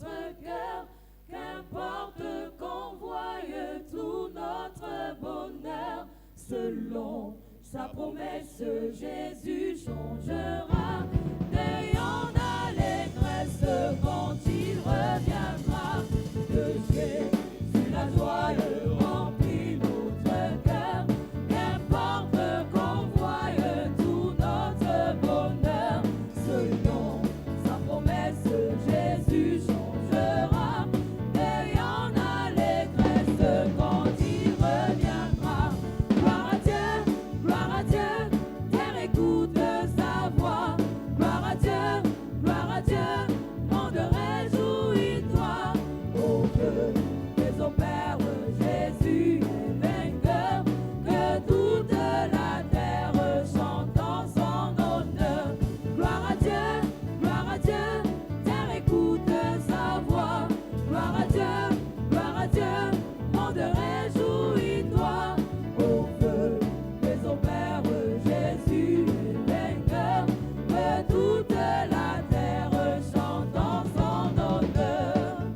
notre cœur. Qu'importe qu'on voie tout notre bonheur, selon sa promesse, Jésus changera. N'ayons d'allégresse quand il reviendra. De Jésus la joie remplit notre cœur. Qu'importe qu'on voie tout notre bonheur, selon sa promesse, Jésus changera. N'ayons d'allégresse quand il reviendra. Gloire à Dieu, terre écoute sa voix. Gloire à Dieu, monde réjouis-toi. Au feu des opères, Jésus est vainqueur. Que toute la terre chante en son honneur. Gloire à Dieu, terre écoute sa voix. Gloire à Dieu, monde réjouis-toi. Au feu des opères, Jésus est vainqueur. Que toute la terre chante en son honneur.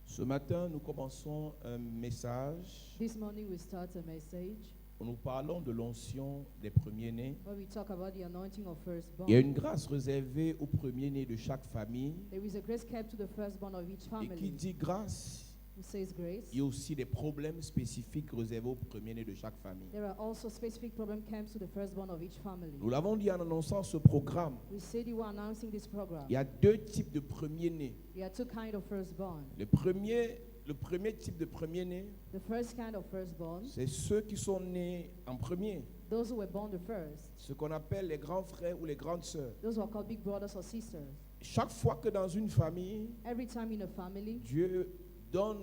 Ce matin, nous commençons un message This morning we start a message où nous parlons de l'onction des premiers-nés. where we talk about the anointing of firstborn. Il y a une grâce réservée aux premiers-nés de chaque famille. There is a grace kept to the firstborn of each Et qui family. dit grâce, Who says grace? il y a aussi des problèmes spécifiques réservés aux premiers-nés de chaque famille. There are also specific problem kept to the firstborn of each family. Nous l'avons dit en annonçant ce programme. We said you were announcing this program. Il y a deux types de premiers-nés. There are two kinds of firstborn. Le premier type de premier-né, The first kind of firstborn, c'est ceux qui sont nés en premier. those who were born the first, Ce qu'on appelle les grands frères ou les grandes sœurs. those who are called big brothers or sisters. Chaque fois que dans une famille, Every time in a family, Dieu donne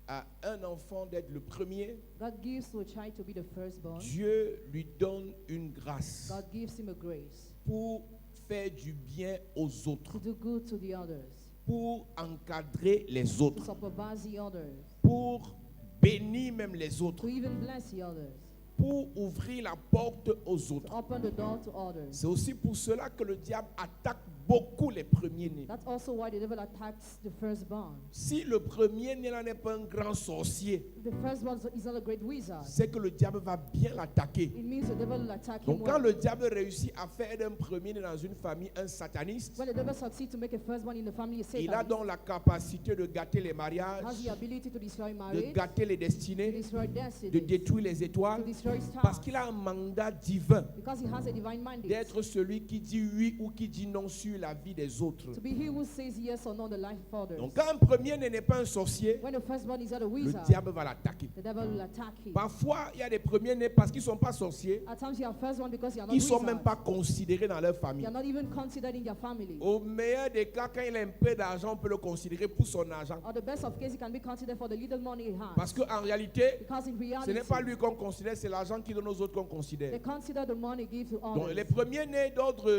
à un enfant d'être le premier, God gives to a child to be the firstborn. Dieu lui donne une grâce God gives him a grace pour faire du bien aux autres, to do good to the others, pour encadrer les to autres, supervise the others, pour bénir même les autres, to even bless the others, pour ouvrir la porte aux to autres. open the door to others. C'est aussi pour cela que le diable attaque beaucoup les premiers-nés. That's also why the devil attacks the firstborn. Si le premier-né là n'est pas un grand sorcier, The firstborn is not a great wizard. c'est que le diable va bien l'attaquer. It means the devil will attack him. Donc quand le diable réussit à faire d'un premier-né dans une famille un sataniste, When the devil succeeds to make a firstborn in the family a il a Satan, donc la capacité de gâter les has mariages, the ability to destroy de marriage, gâter les to destinées, destroy de destiny, détruire les to étoiles, destroy parce stars, qu'il a un mandat divin because he has a divine mandate d'être celui qui dit oui ou qui dit non sur la vie des autres. to be he who says yes or no the life of others. Donc quand un premier-né n'est pas un sorcier, When the firstborn is not a le wizard, diable va l'attaquer. the devil will attack him. Parfois, il y a des premiers-nés parce qu'ils ne sont pas sorciers, At times you are firstborn because you are not ils ne sont même wizards. pas considérés dans leur You famille. are not even considered in your family. Au meilleur des cas, quand il a un peu d'argent, on peut le considérer pour son argent. Or the best of cases, he can be considered for the little money he has. Parce qu'en réalité, Because in ce reality, n'est pas lui qu'on considère, c'est l'argent qu'il donne aux autres qu'on they considère. consider the money given to Donc others. les premiers-nés d'ordre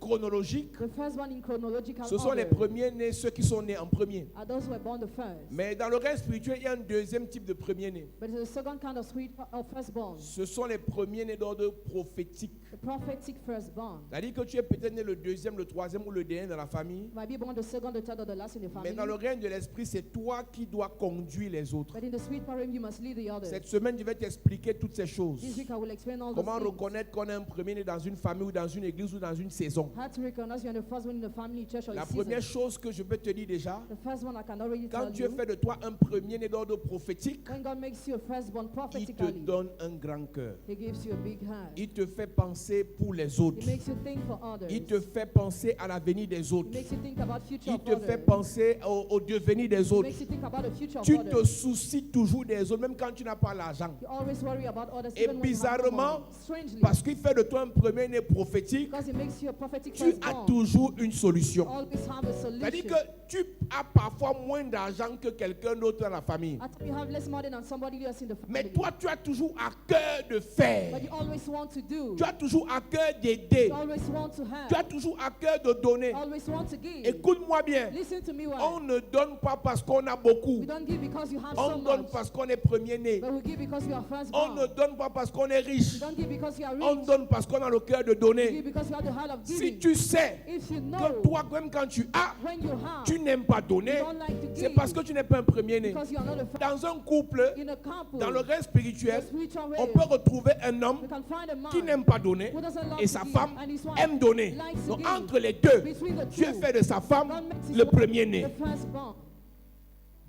chronologique, The firstborn in chronological ce sont les order premiers-nés, ceux qui sont nés en premier. are those who were born the first. Mais dans le règne spirituel, il y a un deuxième type de premiers-nés. But there's a second kind of firstborn, Ce sont les premiers-nés d'ordre prophétique. the prophetic firstborn. C'est-à-dire que tu es peut-être né le deuxième, le troisième ou le dernier dans la famille. You might be born the second, the third, or the last in the Mais family. dans le règne de l'esprit, c'est toi qui dois conduire les autres. But in the sweet realm, you must lead the others. Cette semaine, je vais t'expliquer toutes ces choses. This week I will explain all Comment those things. reconnaître qu'on est un premier-né dans une famille ou dans une église ou dans une saison. How to recognize you're the first one in the family, church, or La a season. première chose que je peux te dire déjà, The first one I can already quand tell Dieu you, fait de toi un premier-né d'ordre prophétique, when God makes you a firstborn il te prophetically, donne un grand cœur. He gives you a big hand. Il te fait penser penser pour les autres. It makes you think for others. Il te fait penser à l'avenir des It autres. makes you think about future Il of te fait others. penser au devenir des It autres. makes you think about the future of Tu te others. soucies toujours des autres, même quand tu n'as pas l'argent. You always worry about others, Et even when you have no bizarrement, money. Strangely, parce qu'il fait de toi un premier-né prophétique, because it makes you a prophetic tu as firstborn, toujours une solution. always have a C'est-à-dire solution. que tu as parfois moins d'argent que quelqu'un d'autre dans la famille. At times you have less money than somebody else in the Mais family. toi, tu as toujours à cœur de faire. But you always want to do. Tu as toujours à cœur d'aider. You always want to Tu as have. toujours à cœur de donner. You always want to give. Écoute-moi bien. Listen to me On well. ne donne pas parce qu'on a beaucoup. We don't give because you have On so donne much. parce qu'on est premier-né. But we give because you are On firstborn. ne donne pas parce qu'on est riche. You don't give because you are On rich. donne parce qu'on a le cœur de You donner. give because you have the heart of Si giving. tu sais If you know, que toi, même quand tu as, when you have, tu n'aimes pas you donner, don't like to c'est give parce que tu n'es pas un premier-né. because you are not a first. Dans un couple, In a couple, dans le règne the spirituel, spiritual on way, peut retrouver un homme we can find a qui man n'aime pas donner who doesn't love et to sa give, femme and his wife aime donner. likes to Donc give. entre les deux, Between the Dieu two, fait de sa femme God makes his le wife premier-né. the firstborn.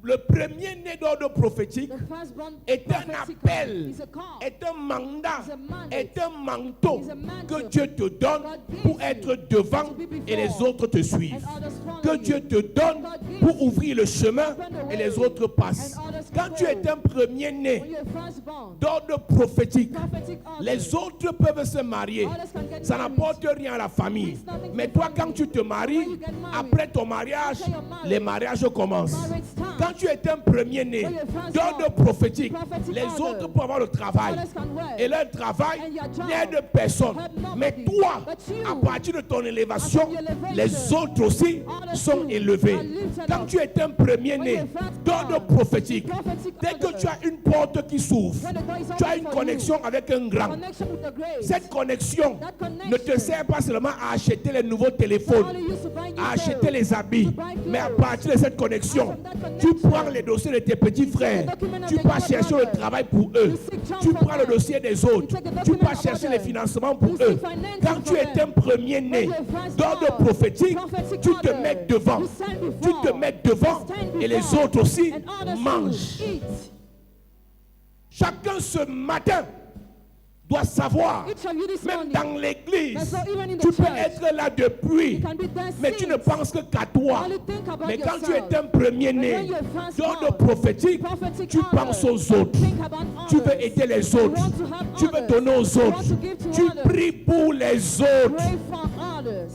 Le premier-né d'ordre prophétique The firstborn est un prophetic appel, is a call. est un mandat, Is a mandate. est un manteau Is a mantle que Dieu te donne God gives pour you être devant to be before et les autres te and suivent. others follow Que you. Dieu te donne God gives pour you ouvrir le chemin open the et way les autres passent. and others Quand can tu es go. un premier-né When you're firstborn, d'ordre prophétique, prophetic order, les autres peuvent se marier. others can get Ça married. n'apporte rien à la famille. Mais toi, quand tu te maries, When you get married, après ton mariage, after your marriage, les mariages commencent. marriage time. Quand tu es un premier-né When you're firstborn, d'ordre prophétique, prophetic les order, autres peuvent avoir le travail. others can work. Et leur travail And your job n'aide personne. help nobody. Mais toi, But you, à partir de ton élévation, after your elevation, les autres aussi others sont too élevés. are lifted Quand up. tu es un premier-né When you're firstborn, d'ordre prophétique, prophetic dès que order, tu as une porte qui s'ouvre, when the door is tu as open une for connexion avec un grand. connection with the grace, Cette connexion That connection ne te sert pas seulement à acheter les nouveaux téléphones, only used to buy new à acheter clothes, les habits, to buy mais à clothes. partir de cette connexion, And from that tu connection, prends les dossiers de tes petits frères, the document of tu the vas younger chercher le brother. travail pour eux, You seek job tu for prends le them. dossier des autres, You take the tu document vas of chercher les others. financements pour You eux. seek financing Quand tu for es them. un premier-né When you're first d'ordre born, prophétique, prophetic tu te order, mets devant, you stand tu before, te mets devant you stand et les before, autres aussi and others too mangent. eat. Chacun ce matin doit savoir, Each of you this même morning, dans l'église, and so even in the tu peux church, être là depuis, you can be there mais tu ne since. penses que qu'à toi. Only think about Mais quand tu yourself. es un premier-né But when you're first d'ordre born, prophétique, prophetic tu order, penses aux autres. think about Tu veux others. aider les You autres. want to help Tu veux others. donner aux You autres. want to give to Tu others. pries pour les autres. Pray for others.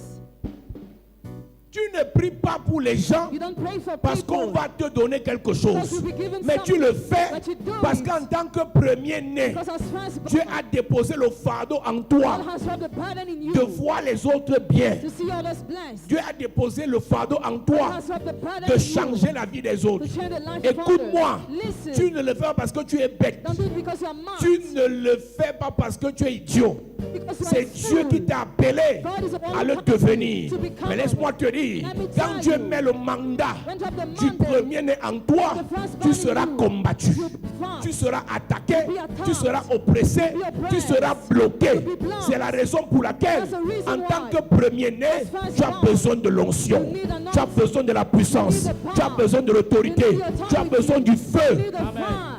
Tu ne pries pas pour les gens You don't pray for parce qu'on people. va te donner quelque Because chose. you'll be given Mais tu le something, fais but you do parce it. qu'en tant que premier-né, Because as firstborn, Dieu a déposé le fardeau en God toi has rubbed the burden in you de voir les autres bien. to see others blessed. Dieu a déposé le fardeau en God toi has rubbed the burden de in changer you la vie des autres. to change the life of Écoute-moi, others. Listen, tu ne le fais pas parce que tu es bête. don't do it because you're mad. Tu ne le fais pas parce que tu es idiot. Because you are C'est Dieu fool. qui t'a appelé God is the one à who le called devenir. you to become Mais laisse-moi te dire, Let me quand tell Dieu you, met le mandat when you have the du mandate, premier-né en toi, the firstborn tu in seras you, combattu. you'll be fought. Tu seras attaqué, You'll be attacked. tu seras oppressé, You'll be tu oppressed. seras bloqué. You'll be blocked. C'est la raison pour laquelle, That's the reason en tant why, que premier-né, as tu as firstborn, besoin de l'onction, you need anointing. tu as besoin de la puissance, You need the tu as power. besoin de l'autorité, You need the tu as authority. besoin du You feu. need the fire.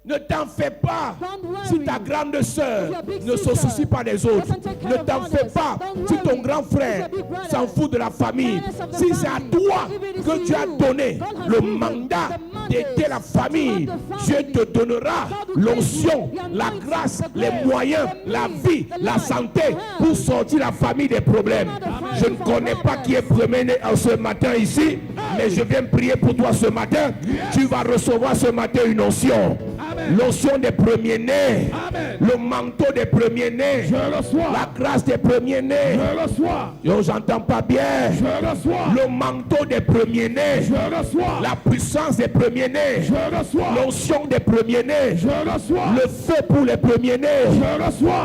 Ne t'en fais pas. Don't worry. Si ta grande sœur If your big ne se sister soucie pas des autres, doesn't take care ne of t'en fais others, pas. don't Si ton worry. grand frère If your big brother s'en fout de la famille, cares of the si c'est à family, toi if it is que to Dieu a you, donné God has le given mandat the mandate d'aider la famille, to help the Dieu family. te donnera God will l'onction, give you the la anointing, grâce, the les grace, moyens, the la means, vie, the la life, santé the pour health. sortir la famille des problèmes. Amen. Je ne connais pas qui est premier-né ce matin ici, mais je viens prier pour toi ce matin. Tu vas recevoir ce matin une onction. L'onction des premiers-nés, le manteau des premiers-nés, la grâce des premiers-nés. Yo, j'entends pas bien. Le manteau des premiers-nés, la puissance des premiers-nés, l'onction des premiers-nés, le feu pour les premiers-nés,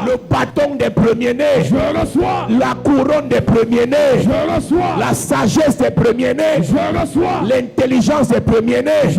le bâton des premiers-nés, la couronne des premiers-nés, la sagesse des premiers-nés, l'intelligence des premiers-nés,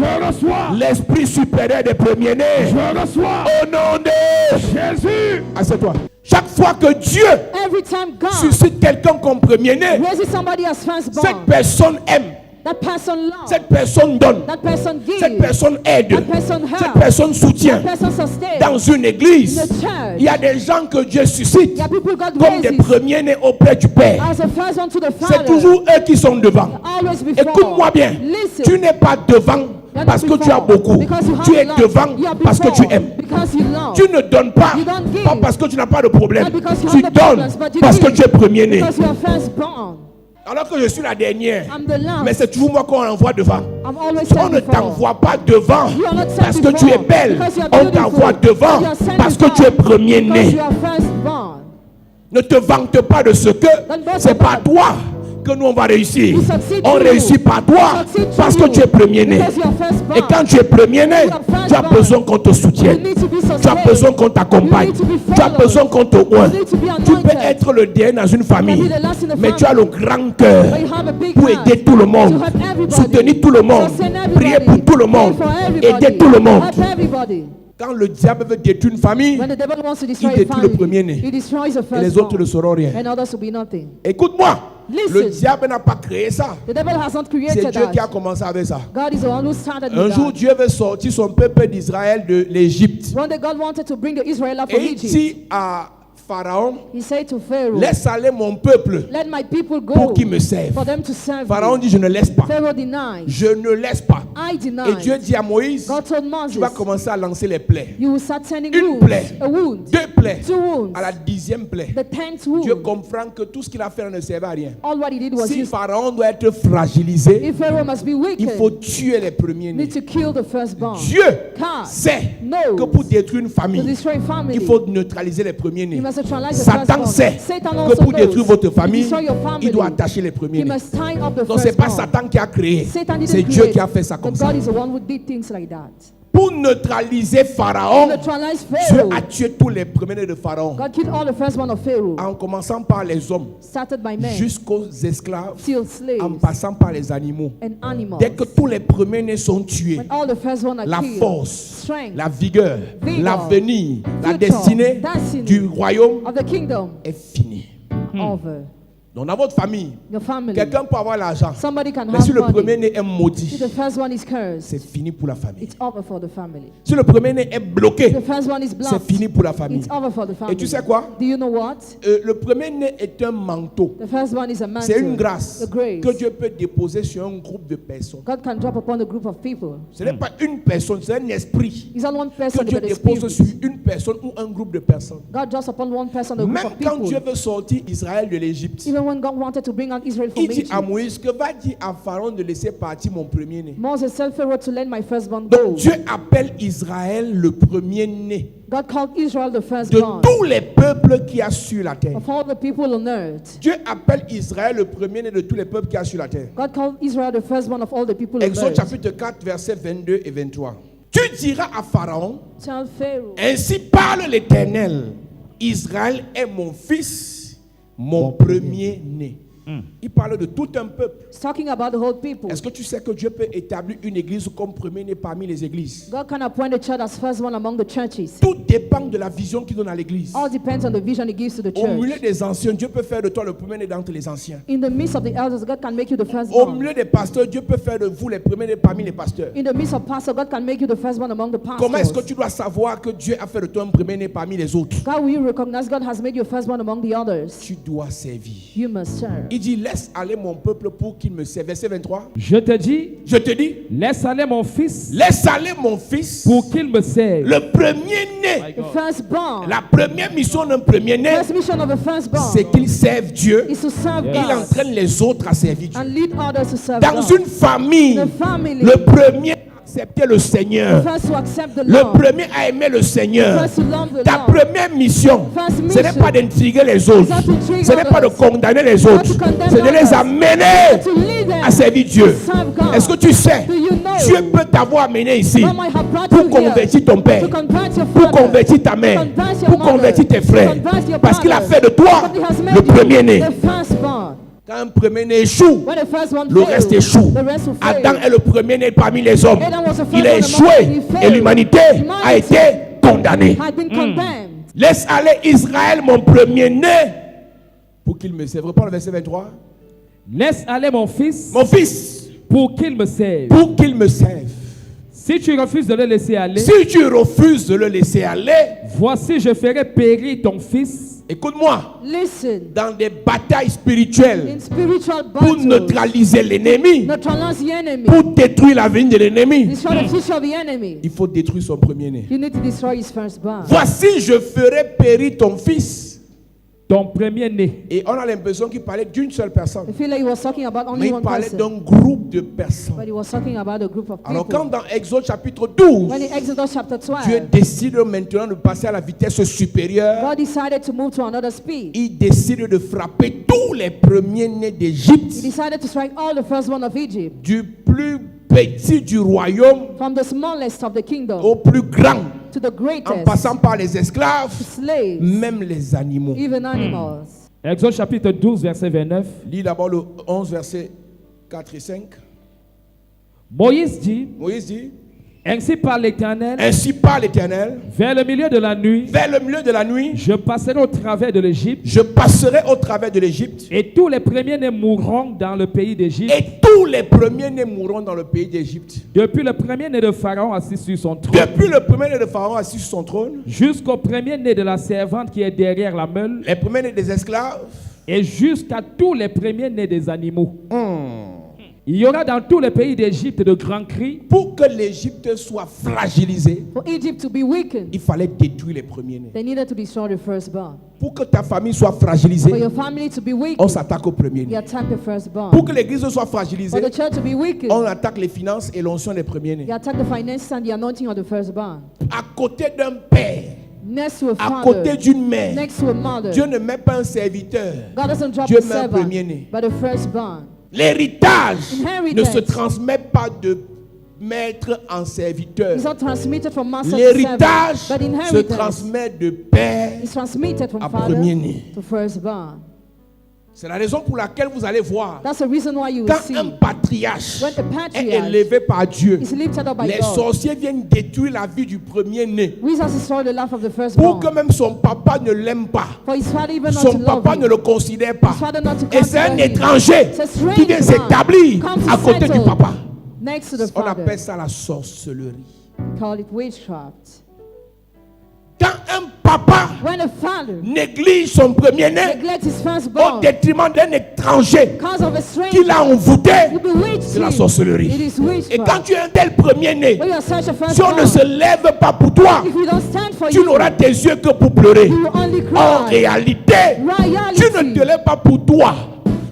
l'esprit supérieur des premiers-nés. Au nom de Jésus. Assieds-toi. Chaque fois que Dieu Every time God suscite quelqu'un comme premier-né, raises somebody as cette firstborn, personne aime That person loves. Cette personne donne. That person gives. Cette personne aide. That person helps. Cette personne soutient. That person sustains. Dans une église, In the church, il y a des gens que Dieu suscite there are people God comme des raises premiers-nés auprès du Père. as the first one to the C'est Father. toujours eux qui sont devant. Always before. Écoute-moi bien. Listen. Tu n'es pas devant You're parce not que tu as before beaucoup. because you have Tu es a lot. devant You are parce que tu before aimes. because you love. Tu ne donnes pas, You don't give. pas parce que tu n'as pas de problème. Not because you Tu have the donnes problems, but you parce que give. tu es premier-né. Because you are firstborn. Alors que je suis la dernière. I'm the last. Mais c'est toujours moi qu'on envoie devant. I'm always On sent ne before. t'envoie pas devant You are not sent parce que before tu es belle. because you are On beautiful. t'envoie devant You are sent parce que before tu es because premier-né. you are firstborn. Ne te vante pas de ce que c'est pas toi que nous on va réussir. We succeed On through réussit you. par toi We succeed parce through que tu es you. premier-né. Because you are firstborn. Et quand tu es premier-né, You are firstborn. tu as besoin qu'on te You soutienne. need to be Tu as sustained. besoin qu'on t'accompagne. You need to be Tu as followed. besoin qu'on te oint. You need to be Tu peux anointed. être le dernier dans une famille, You can be the last in the mais tu as family. le grand cœur But you have a big pour heart aider tout le monde, to help everybody. soutenir tout le monde, Sustain everybody. prier pour tout le monde, Pray for everybody. aider tout le monde. Help everybody. Quand le diable veut détruire une famille, When the devil wants to destroy il a détruit le family, premier-né. he destroys the et les autres ne firstborn. sauront rien. And others will be nothing. Écoute-moi, Listen. le diable n'a pas créé ça. The devil has not C'est created Dieu qui a that. commencé avec ça. God is the one who started Un with jour, that. Dieu veut sortir son peuple d'Israël de l'Égypte. One day God wanted to bring the Israelites Et from il Egypt. dit à Pharaon, He said to Pharaoh, laisse aller mon peuple let my people go pour qu'il me serve. for them to serve Pharaon me. dit, je ne laisse pas. Pharaoh denied. Je ne laisse pas. I Et denied. Dieu dit à Moïse, God told tu vas Moses, commencer à lancer les plaies. you will start sending Une wounds. plaie. A wound. 2 plaies. 2 wounds. À la 10e plaie, The 10th Dieu wound. comprend que tout ce qu'il a fait ne servait à rien. All what he did was Si use. Pharaon doit être fragilisé, If Pharaoh must be il wicked, faut tuer les premiers-nés. need to kill the firstborn. Dieu God sait knows que pour détruire une to famille, destroy family, il faut neutraliser les premiers-nés. you must neutralize the Satan firstborn. sait Satan que also pour détruire knows votre to famille, destroy your family. il doit attacher les He premiers-nés. must tie up the Donc c'est pas firstborn. Satan qui a créé, Satan didn't c'est Dieu create, qui a fait ça comme but ça. God is the one who did things like that. Pour neutraliser Pharaon, Neutralize Dieu Pharaoh. a tué tous les premiers-nés de Pharaon, God killed all the firstborn of Pharaoh, en commençant par les hommes started by men, jusqu'aux esclaves, till en slaves passant par les animaux. and animals. Dès que tous les premiers-nés sont tués, When all the firstborn are la killed, force, strength la vigueur, Vigor, l'avenir, la future, destinée destiny du royaume of the kingdom est finie. over Donc dans votre famille, your family. quelqu'un peut avoir l'argent, Somebody can mais have si le money. premier-né est If maudit, the first one is cursed, c'est fini pour la famille. it's over for the family. Si le premier-né est bloqué, The first one is c'est blocked, fini pour la famille. it's over for the family. Et tu sais quoi? Do you know what? Le premier-né est un manteau. The first one is a mantle. C'est une grâce The grace. que Dieu peut déposer sur un groupe de personnes. God can drop upon a group of people. Ce n'est pas une personne, c'est un esprit It's not one que person, Dieu but a dépose sur spirit. une personne ou un groupe de personnes. God drops upon one person, a group Même of quand people. Dieu veut sortir Israël de l'Égypte, Even when God wanted to bring out Israel from il dit Egypt, à Moïse que va dire à Pharaon de laisser partir mon premier-né. Moses told Pharaoh to let my firstborn Donc go. Dieu appelle Israël le premier-né God called Israel the de firstborn tous les peuples qu'il y a sur la terre. of all the people on earth. Dieu appelle Israël le premier-né de tous les peuples qu'il y a sur la terre. God called Israel the firstborn of all the people on Exode earth. chapitre 4, versets 22 et 23. Tu diras à Pharaon, Tell Pharaoh, ainsi parle l'Éternel, Israël est mon fils, mon premier-né. Il parle de tout un peuple. it's talking about the whole people. Est-ce que tu sais que Dieu peut établir une église comme premier-né parmi les églises? God can appoint a church as firstborn among the churches. Tout dépend de la vision qu'il donne à l'église. All depends on the vision He gives to the Au milieu church. des anciens, Dieu peut faire de toi le premier-né d'entre les anciens. In the midst of the elders, God can make you the Au firstborn. milieu des pasteurs, Dieu peut faire de vous les premiers-nés parmi les pasteurs. In the midst of pastors, God can make you the firstborn among the Comment est-ce que pastors. tu dois savoir que Dieu a fait de toi un premier-né parmi les autres? How will you recognize God has made you firstborn among the others? Tu dois servir. You must serve. Il dit, laisse aller mon peuple pour qu'il me serve. Verset 23. Je te dis, Je te dis, laisse aller mon fils laisse aller mon fils, pour qu'il me serve. le premier-né. The firstborn. La première mission d'un premier-né, First mission of a firstborn c'est qu'il serve Dieu. is to serve Il God entraîne les autres à servir Dieu. and lead others to serve Dans God. une famille, The family, le premier a accepté le Seigneur. first to accept the Le Lord, premier a aimé le Seigneur. first to love the Ta Lord. première mission, First ce n'est mission pas d'intriguer les autres. is not to intrigue Ce n'est pas de others. condamner les autres. to condemn C'est de les others. amener To lead them à servir Dieu. to serve God. Est-ce que tu sais? Do you know Dieu peut t'avoir amené ici God might have brought pour you here convertir ton père, to convert your pour father, convertir ta mère, to convert your pour mother, convertir tes to frères. convert your Parce qu'il a brothers. fait de toi But He has made le you premier-né. the firstborn. Quand un premier-né échoue, When the first one le fails, reste échoue. the rest will fail. Adam est le premier-né parmi les hommes. Adam was the first Il a one among échoué them. He failed. et l'humanité a été condamnée. Had been condemned. Laisse aller Israël, mon premier-né, pour qu'il me serve. Reprends le verset 23. Laisse aller mon fils Mon fils, pour qu'ils me servent. pour qu'ils me servent. Si tu refuses de le laisser aller, Si tu refuses de le laisser aller, voici, je ferai périr ton fils écoute-moi, Listen. dans des batailles spirituelles In spiritual pour battles, neutraliser l'ennemi, neutralize the enemy. pour détruire la vie de l'ennemi, Destroy the future of the enemy. il faut détruire son premier-né. You need to destroy his firstborn. Voici, je ferai périr ton fils. ton premier-né. Et on a l'impression qu'il parlait d'une seule personne. I feel like he was talking about Mais only il one parlait person. d'un groupe de personnes. But he was talking about a group of Alors quand people. dans Exode chapitre 12, When in Exodus chapter Dieu 12, décide maintenant de passer à la vitesse supérieure, God decided to move to another speed. il décide de frapper tous les premiers-nés He d'Égypte, decided to strike all the firstborn of Egypt, du plus petit du royaume from the smallest of the kingdom au plus grand, to the en greatest, passant par les esclaves, slaves, même les animaux. even animals. Exode chapitre 12, verset 29. Lis d'abord le 11, versets 4 et 5. Moïse dit, Moïse dit, ainsi par l'Éternel, ainsi parle l'Éternel, vers le milieu de la nuit, vers le milieu de la nuit, je passerai au travers de l'Égypte, je passerai au travers de l'Égypte, et tous les premiers-nés mourront dans le pays d'Égypte, et tous les premiers-nés mourront dans le pays d'Égypte. depuis le premier-né de Pharaon assis sur son trône, Depuis le premier-né de Pharaon assis sur son trône, jusqu'au premier-né de la servante qui est derrière la meule, les premiers-nés des esclaves, et jusqu'à tous les premiers-nés des animaux. Il y aura dans tous les pays d'Égypte de grands cris, pour que l'Égypte soit fragilisée, For Egypt to be weakened, il fallait détruire les premiers-nés. they needed to destroy the firstborn. Pour que ta famille soit For fragilisée, your family to be on weakened, s'attaque aux you premiers-nés. attack the firstborn. Pour que l'église soit For fragilisée, the church to be weakened, on attaque les finances et l'onction des premiers-nés. you attack the finances and the anointing of the firstborn. À côté d'un père, Next to a à côté father, d'une mère, next to a mother, Dieu ne met pas un serviteur. God doesn't drop Dieu a met un servant, premier-né. but a firstborn. L'héritage Inheritance. ne se transmet pas de maître en serviteur. It's not transmitted from master to L'héritage servant, but se inheritance transmet de père. is transmitted from à father premier-né. to firstborn. C'est la raison pour laquelle vous allez voir, That's the reason why you will quand see un patriarche when a est patriarch élevé par Dieu, is lifted up by les God. sorciers viennent détruire la vie du premier-né. Wizards destroy the life of the Pour firstborn. que même son papa ne l'aime pas. For his father even not Son to love papa ne him. le considère pas. His father not to Et c'est un consider him. étranger It's a strange qui vient man. s'établir Come to à côté du settle papa. next to the On father. appelle ça la sorcellerie. Call it witchcraft. Quand un papa When a father néglige son premier-né neglects his au firstborn détriment d'un étranger because of a qui l'a stranger, envoûté, you bewitch c'est la him. sorcellerie. It is Et quand witchcraft. tu es un tel premier-né, When you are such a si on ne firstborn, se lève pas pour toi, if you don't stand for tu you, n'auras tes yeux que pour pleurer. you will only En cry. réalité, Reality. tu ne te lèves pas pour toi,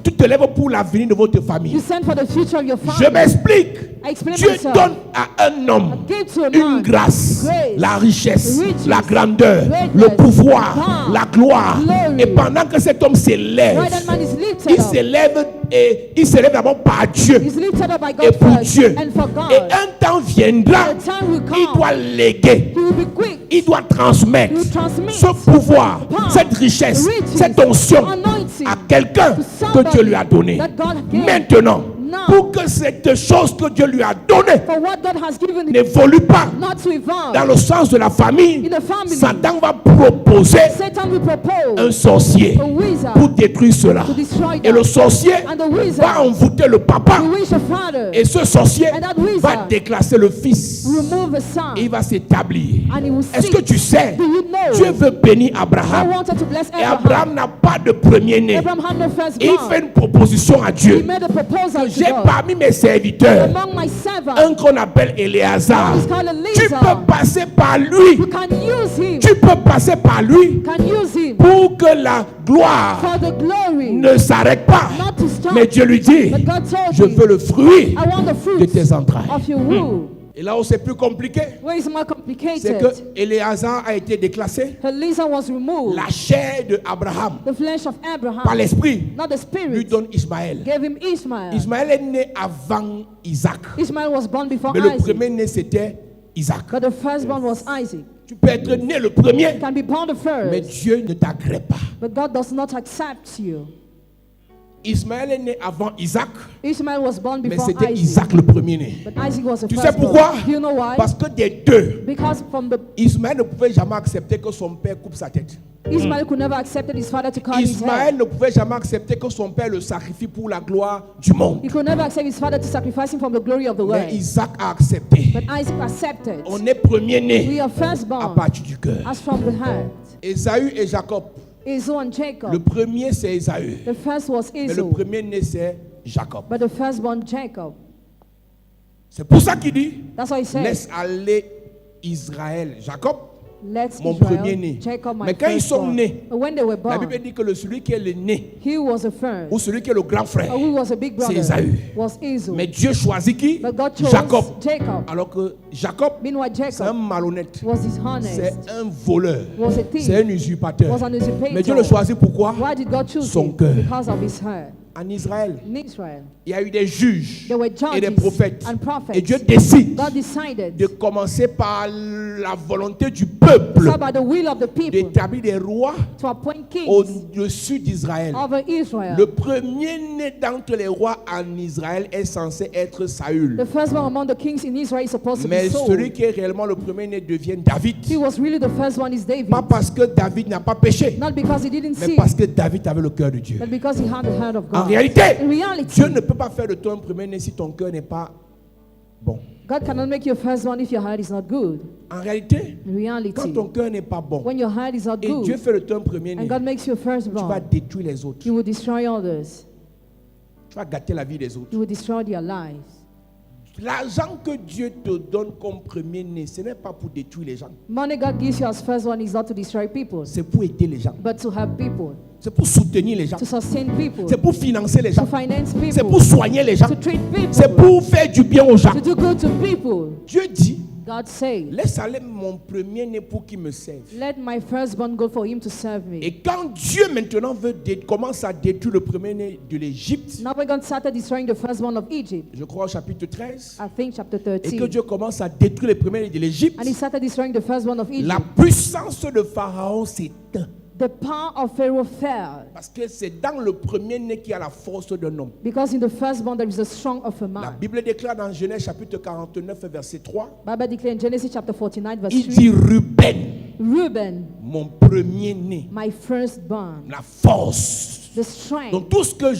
tu te lèves pour l'avenir de votre You famille. stand for the future of your Je family. m'explique. I explain Dieu myself. donne à un homme Give to a une man grâce, grace, la richesse, riches, la grandeur, greatness, le pouvoir, power, la gloire. glory. Et pendant que cet homme s'élève, Right, that man is lifted il up. s'élève et il s'élève d'abord par Dieu He's lifted up by et God pour first Dieu. and for God. Et un temps viendra, The time will il come. doit léguer, He will be quick. il doit transmettre He will transmit ce pouvoir, power, cette richesse, riches, cette onction anointing à quelqu'un to que somebody Dieu lui a donné. that God gave. Maintenant, Now, pour que cette chose que Dieu lui a donnée for what God has given him n'évolue pas not to evolve dans le sens de la famille, in the family, Satan va proposer Satan will propose un sorcier a wizard pour détruire cela. to destroy Et le them. sorcier And the wizard va envoûter le papa. will wish a father, Et ce sorcier And that wizard va déclasser le fils. remove a son, Et il va s'établir. and he will Est-ce seek. que tu sais, Do you know? Dieu veut bénir I Abraham. wanted to bless Et Abraham. Abraham n'a pas de premier-né. Abraham had no Et il fait firstborn. une proposition à He Dieu. made a proposal to J'ai God. parmi mes serviteurs Among my servants, un qu'on appelle Éléazar. He's called Tu Eleazar. peux passer par lui. you can use him. Tu peux passer par lui Can use him pour que la gloire for the glory, ne s'arrête pas. not to stop. Mais Dieu lui dit, But God told je him, veux le fruit I want the de fruit tes entrailles. of your womb. Et là où c'est plus compliqué, Where is more c'est complicated? que Éléazar a été déclassé. Eliezer was removed. La chair de Abraham, The flesh of par Abraham, l'esprit, not the lui spirit, donne Ismaël. gave him Ishmael. Ismaël est né avant Isaac. Ishmael was born before Mais le Isaac, premier-né, c'était Isaac. but the firstborn was Isaac. Tu peux être né le premier, Can be born the mais first, Dieu ne t'agrée pas. but God does not accept you. Ismaël est né avant Isaac, Ishmael was born mais before c'était Isaac, Isaac le premier-né. but Isaac was the Tu sais firstborn. pourquoi? Do you know why? Parce que des deux, Because from the Ismaël ne pouvait jamais accepter que son père coupe sa tête. Ismael could never accept his father to cut his Ismaël head. ne pouvait jamais accepter que son père le sacrifie pour la gloire du monde. He could never accept his father to sacrifice him from the glory of the Mais world. Isaac a accepté. But Isaac accepted. On est premier-né We are à firstborn partir du cœur. as from the heart. Ésaü et Jacob. Esau and Jacob. Le premier c'est Ésaü. The first was Mais le Esau, premier-né c'est Jacob. but the firstborn Jacob. C'est pour ça qu'il dit, That's why he said, laisse aller Israël, Jacob, let's mon Israel, premier-né. Jacob my Mais quand ils sont firstborn. nés, But when they were la Bible born, dit que celui qui est le né, he was the first. ou celui qui est le grand frère, Or who was a big c'est brother Ésaü. was Esau. Mais Dieu choisit qui? But God chose Jacob. Jacob. Alors que Jacob, Meanwhile, c'est un Jacob malhonnête, was c'est dishonest, un voleur, was a thief, c'est un usurpateur. was an usurpator. Mais Dieu le choisit pourquoi? Why did God choose Son him? cœur. Because of his heart. En Israël, In Israel, il y a eu des juges there were et des judges prophètes. and prophets. Et Dieu décide God decided, de commencer par la volonté du peuple so by the will of the people, d'établir des rois to appoint kings au-dessus d'Israël. over Israel. Le premier-né d'entre les rois en Israël est censé être Saül. The firstborn among the kings in Israel is supposed to be Mais celui Saul. qui est réellement le premier-né devient David. He was really the first one is David. Pas parce que David n'a pas péché, Not because he didn't mais sin, parce que David avait le cœur de Dieu. but because he had the heart of En God. réalité, In reality, Dieu ne peut pas faire de toi un premier-né si ton cœur n'est pas bon. God cannot make you a firstborn if your heart is not good. En réalité, In reality, quand ton cœur n'est pas bon when your heart is not et Dieu good, fait de toi un premier-né, and God makes you a tu vas firstborn, détruire les autres. you will destroy others. Tu vas gâter la vie des autres. You will destroy their lives. L'argent que Dieu te donne comme premier-né, ce n'est pas pour détruire les gens. Money God gives you as first one is not to destroy people, C'est pour aider les gens. but to help people, C'est pour soutenir les gens. to sustain people, C'est pour financer les to gens. finance C'est people, pour soigner les gens. to treat C'est people, pour faire du bien aux gens. to do good to people. Dieu dit, God said, laisse aller mon premier-né pour qu'il me serve. let my firstborn go for him to serve me. Et quand Dieu maintenant commence à détruire le premier-né de l'Égypte, Now when God started destroying the firstborn of Egypt, je crois au chapitre 13, I think chapter et que 13, Dieu commence à détruire les premiers-nés de l'Égypte, and he started destroying the firstborn of Egypt, la puissance de Pharaon s'éteint. the power of Pharaoh fell. Parce que c'est dans le premier-né qu'il y a la force d'un homme. Because in the firstborn there is a strong of a La man. Bible déclare dans Genèse chapitre 49 verset 3, Bible declares in Genesis chapter 49 verse il 3, dit Ruben, Reuben, mon premier-né, my firstborn, la force. the strength, Donc tout ce que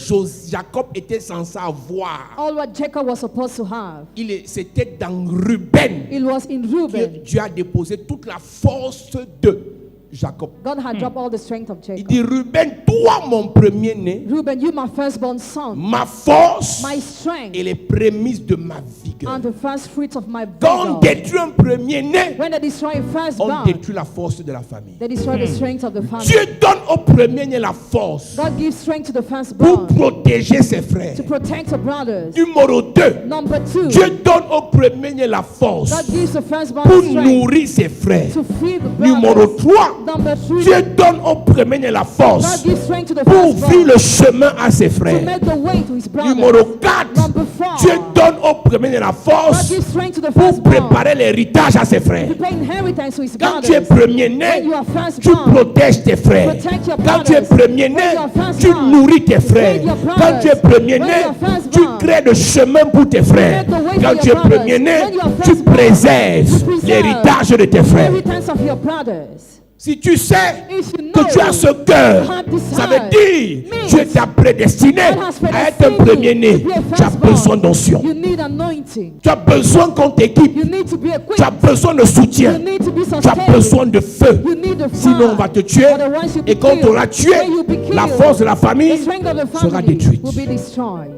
Jacob était censé avoir, all what Jacob was supposed to have, c'était dans Ruben it was in que Reuben. Dieu a déposé toute la force de Jacob. God had dropped all the strength of Il Jacob. dit Ruben, toi mon premier-né, Reuben, you my firstborn son, ma force my strength, et les prémices de ma vigueur. and the first fruits of my Quand on vigor. détruit un premier-né, When they destroy a on firstborn, détruit la force de la famille. they destroy the strength of the family. Dieu donne au premier-né la force God gives strength to the pour firstborn protéger ses frères. to protect the brothers. Numéro 2, Number two, Dieu donne au premier-né la force God gives the firstborn pour strength nourrir ses frères. to feed the Numéro brothers. 3, Number three, Dieu donne au premier-né la God force gives strength to the pour ouvrir firstborn le chemin à ses to frères. make the way to his brothers. Numéro 4, Number four, Dieu donne au premier-né la God force gives strength to the pour firstborn préparer l'héritage à ses frères. to pay inheritance to his Quand tu es brothers. premier-né, When you are tu firstborn, protèges tes frères. protect your Quand tu es brothers. premier-né, When you are firstborn, tu nourris tes frères. feed your Quand tu es brothers. premier-né, When you are firstborn, tu crées le chemin pour tes frères. make the way Quand for tu your es brothers. premier-né, When you are tu firstborn, préserves you preserve l'héritage de tes frères. inheritance of your brothers. Si tu sais If you que know tu as ce cœur, you have this ça veut heart, dire means Dieu t'a prédestiné God has à être un predestined you premier-né. to be a Tu as firstborn. besoin d'onction. You need anointing. Tu as besoin qu'on t'équipe. You need to be Tu equipped. as besoin de You soutien. need to be Tu as sustained. besoin de feu. You need the Sinon, on va te tuer. Otherwise, you'll be Et quand killed. on aura tué, When you'll be killed, la force de la the famille strength of the sera family détruite. will be destroyed.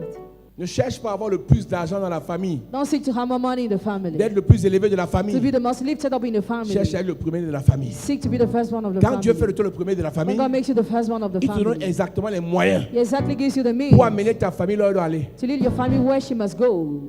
Ne cherche pas à avoir le plus d'argent dans la famille, Don't seek to have more money in the family. d'être le plus élevé de la To famille. be the most lifted up in the family. Cherche à être le premier de la famille. Seek to be the first one of the Quand Dieu fait family. de toi le premier de la famille, When God makes you the first one of the il te donne family, exactement les moyens He exactly gives you the means pour amener ta famille là où elle doit aller. to lead your family where she must go.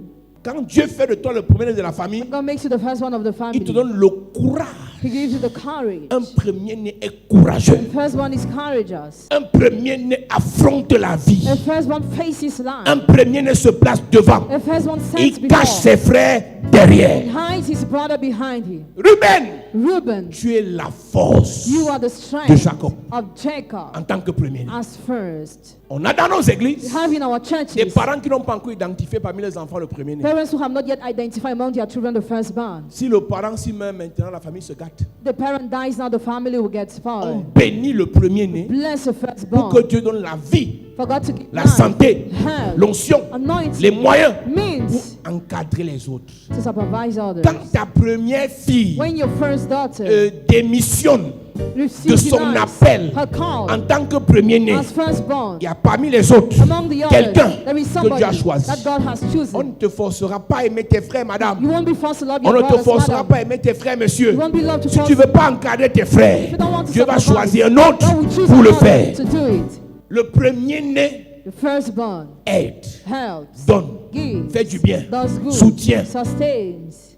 Quand Dieu fait de toi le premier de la famille, God makes you the first one of the il te family. donne le courage. He gives you the courage. Un premier-né est courageux. The first one is courageous. Un premier-né affronte la vie. The first one faces Un life. premier-né se place devant. The first one stands Il before. cache ses frères derrière. Hides his brother behind him. Ruben, Reuben, tu es la force you are the de strength Jacob of Jacob en tant que premier-né. as first. On a dans nos We églises have in our des churches parents qui n'ont pas encore identifié parmi les enfants le premier-né. parents who have not yet identified among their children the firstborn. Si le parent s'y met maintenant, la famille se gâte. spoiled. The parent dies now, the family will get On spoiled. bénit le premier-né Bless the pour firstborn. que Dieu donne la vie, For God to give la life, santé, health, l'onction, anointing, les moyens means pour encadrer les autres. to supervise others. Quand ta première fille When your first daughter démissionne de receives son appel her call en tant que premier-né, as firstborn, il y a parmi les autres among the others, quelqu'un there is que somebody Dieu a choisi. that God has On chosen. ne te forcera pas à aimer tes frères, You madame. won't be forced to love On your ne te brothers, forcera madam. pas à aimer tes frères, monsieur. You won't be loved to Si force. tu ne veux pas encadrer tes frères, If you don't want to Dieu va sacrifice, choisir un autre God will choose pour le another faire. to do it. Le premier-né The firstborn aide, helps, donne, gives, fait du bien, does good, soutient. sustains,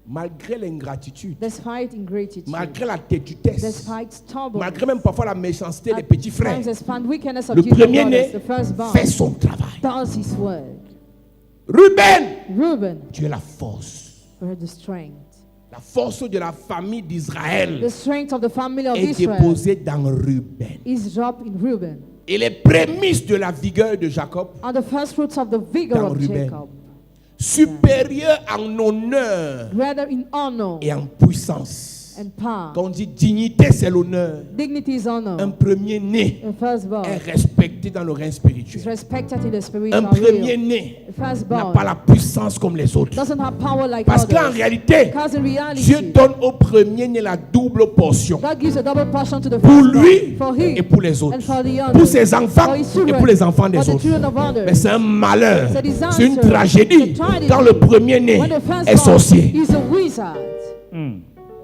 Malgré l'ingratitude, despite ingratitude, malgré la têtutesse, despite stubbornness, malgré même parfois la méchanceté des petits frères, times despite wickedness of le younger premier-né brothers, the firstborn fait son travail. does his work. Ruben, Reuben, tu es la force. for the strength. La force de la famille d'Israël The strength of the family of est Israel déposée dans Ruben. is dropped in Reuben. Et les prémices de la vigueur de Jacob, And the first fruits of the vigor Dans of Reuben. Jacob, supérieures en honneur rather in honor et en puissance. and power. Quand on dit dignité, c'est l'honneur. Dignity is honor. Un premier-né The firstborn est respecté dans le règne is spirituel. respected in the Un spiritual realm. premier-né The n'a firstborn pas la puissance comme les autres. doesn't have power like Parce qu'en others. réalité, Because in reality, Dieu donne au premier-né la double portion. God gives a double portion to the Pour firstborn, lui for him et pour les autres. and for the others, Pour ses enfants for his et children, pour les enfants for des the autres. children of others. Mais c'est un malheur. It's a disaster. C'est une tragédie It's a tragedy. quand le premier-né When the est firstborn sorcier. is a wizard.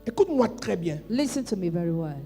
Écoute-moi très bien. Listen to me very well.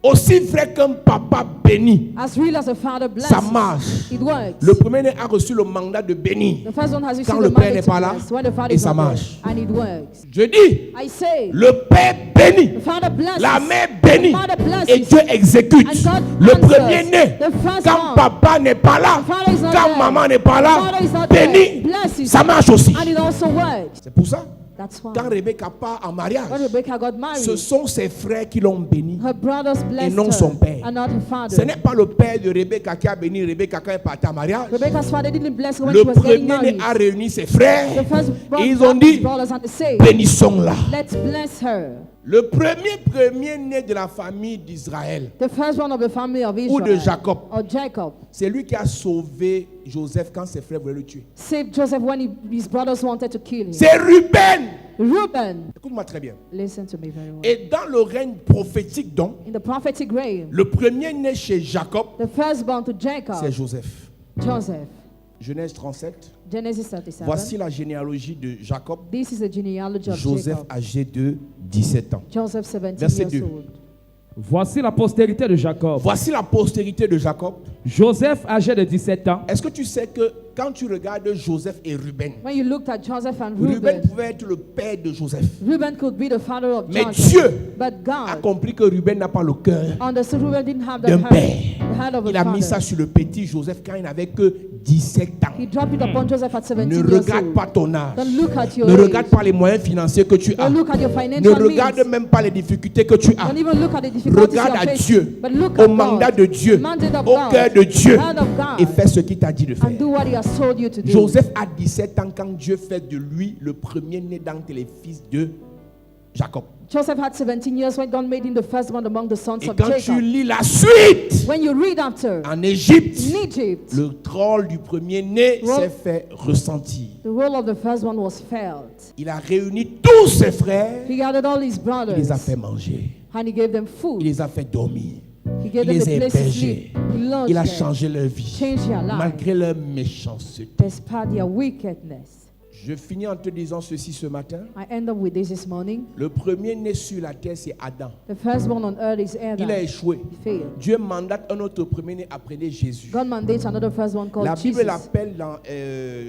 Aussi vrai qu'un papa bénit, As real as a father blesses, ça marche. it works. Le premier-né a reçu le mandat de bénir. The first one has received Quand the le père mandate n'est to pas là, bless when the father et is ça not there, marche. and it works. Je dis, I say, le père bénit, the father blesses, la mère bénit, the mother blesses, et Dieu exécute. and God Le answers. premier-né, The first quand one, papa n'est pas là, the father is not quand there, maman n'est pas the là, father is not there, bénit, blesses, ça marche aussi. and it also works. C'est pour ça, That's why quand Rebecca part en mariage, when Rebecca got married, ce sont ses frères qui l'ont béni. her brothers blessed non her, son père. and not her father. Ce n'est pas le père de Rebecca qui a béni Rebecca quand elle partait en mariage. Rebecca's father didn't bless her when Le she was getting premier-né married. a réuni ses frères The first et ils ont dit, brothers and they say, bénissons-la. let's bless her. Le premier-né de la famille d'Israël, The first one of the family of ou Israel, de Jacob, or Jacob, c'est lui qui a sauvé Joseph quand ses frères voulaient le tuer. saved Joseph when his brothers wanted to kill him. C'est Ruben. Reuben, Écoute-moi très bien. listen to me very well. Et dans le règne prophétique, donc, In the prophetic realm, le premier-né chez Jacob, the firstborn to Jacob, c'est Joseph. Joseph. Genèse 37. Genesis 37. Voici la généalogie de Jacob. This is the genealogy of Joseph Jacob. âgé de 17 ans. Joseph 17 Verset years 2. old. Voici la postérité de Jacob. Voici la postérité de Jacob. Joseph, âgé de 17 ans, Est-ce que tu sais que quand tu regardes Joseph et Ruben, When you looked at Joseph and Ruben Reuben, pouvait être le père de Joseph. Reuben could be the father of Mais Joseph. Dieu But a God compris que Ruben n'a pas le cœur understood Reuben didn't have the d'un heart, père. the heart of Il a a mis ça father. sur le petit Joseph quand il n'avait que 17 ans. He dropped it upon Joseph at 17 Ne years regarde old. pas ton âge. Don't look at your Ne age. regarde pas les moyens financiers que tu as. Don't look at your Ne financial regarde needs. même pas les difficultés que tu as. Don't even look at the difficulties Regarde you à are facing. Dieu, But look au at mandat God, de Dieu, mandate of au God, cœur de Dieu, hand of God, et fais ce qu'il t'a dit de faire. and do what He has told you to do. Joseph a 17 ans quand Dieu fait de lui le premier-né d'entre les fils de Jacob. Joseph had 17 years when God made him the first one among the sons Et of quand tu Jacob. lis la suite, When you read after, en Égypte, in Egypt, le rôle du premier-né Well- s'est fait ressentir. the role of the first one was felt. Il a réuni tous ses frères, He gathered all his il brothers les a fait manger, and he gave them il food. les a fait dormir, He gave il them les the a place to hébergés, sleep. He lodged il a them, changé leur vie, changed their life, malgré leur méchanceté. despite their wickedness. Je finis en te disant ceci ce matin. I end up with this morning. Le premier-né sur la terre, c'est Adam. The firstborn on earth is Adam. Il a échoué. He failed. Dieu mandate un autre premier-né après Jésus. God mandates another firstborn called La Bible Jesus. l'appelle dans